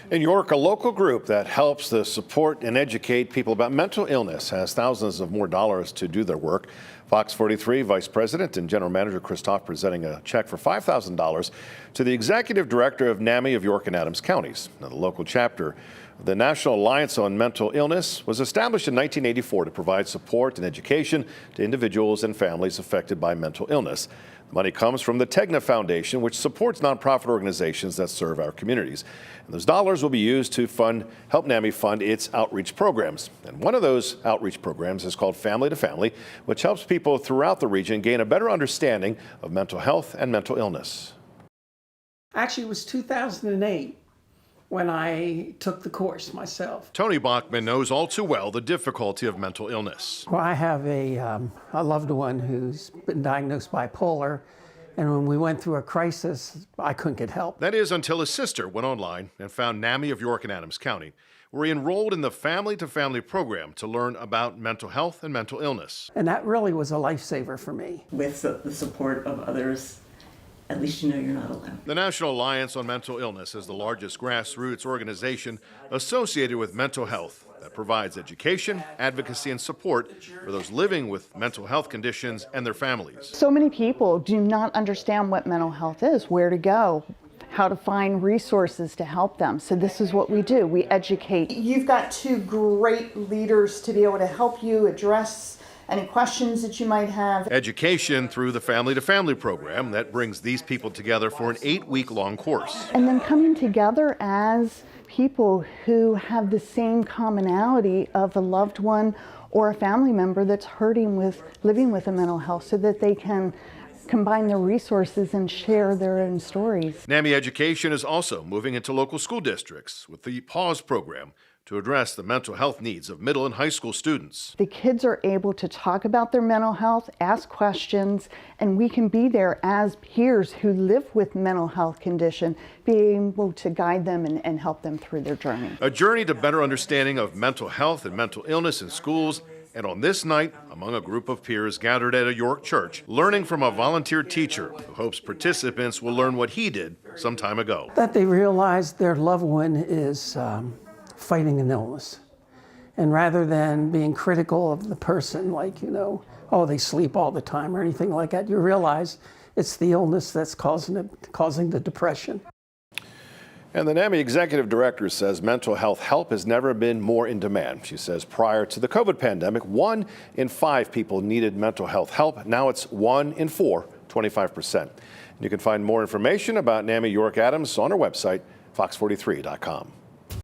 In York, a local group that helps to support and educate people about mental illness has thousands of more dollars to do their work. Fox 43 Vice President and General Manager Chris Topf presenting a check for $5,000 to the Executive Director of NAMI of York and Adams counties. Now, the local chapter of the National Alliance on Mental Illness was established in 1984 to provide support and education to individuals and families affected by mental illness. The money comes from the Tegna Foundation, which supports nonprofit organizations that serve our communities. And those dollars will be used to help NAMI fund its outreach programs. And one of those outreach programs is called Family to Family, which helps people throughout the region gain a better understanding of mental health and mental illness. Actually, it was 2008 when I took the course myself. Tony Bachman knows all too well the difficulty of mental illness. Well, I have a loved one who's been diagnosed bipolar, and when we went through a crisis, I couldn't get help. That is until his sister went online and found NAMI of York and Adams County, where he enrolled in the Family to Family program to learn about mental health and mental illness. And that really was a lifesaver for me. With the support of others, at least you know you're not alone. The National Alliance on Mental Illness is the largest grassroots organization associated with mental health that provides education, advocacy, and support for those living with mental health conditions and their families. So many people do not understand what mental health is, where to go, how to find resources to help them. So this is what we do. We educate. You've got two great leaders to be able to help you address any questions that you might have. Education through the Family to Family program that brings these people together for an 8-week-long course. And then coming together as people who have the same commonality of a loved one or a family member that's living with a mental health, so that they can combine their resources and share their own stories. NAMI Education is also moving into local school districts with the PAUSE program to address the mental health needs of middle and high school students. The kids are able to talk about their mental health, ask questions, and we can be there as peers who live with mental health condition, being able to guide them and help them through their journey. A journey to better understanding of mental health and mental illness in schools. And on this night, among a group of peers gathered at a York church, learning from a volunteer teacher who hopes participants will learn what he did some time ago. That they realize their loved one is fighting an illness. And rather than being critical of the person, like, oh, they sleep all the time or anything like that, you realize it's the illness that's causing the depression. And the NAMI executive director says mental health help has never been more in demand. She says prior to the COVID pandemic, 1 in 5 people needed mental health help. Now it's 1 in 4, 25%. You can find more information about NAMI York Adams on our website, fox43.com.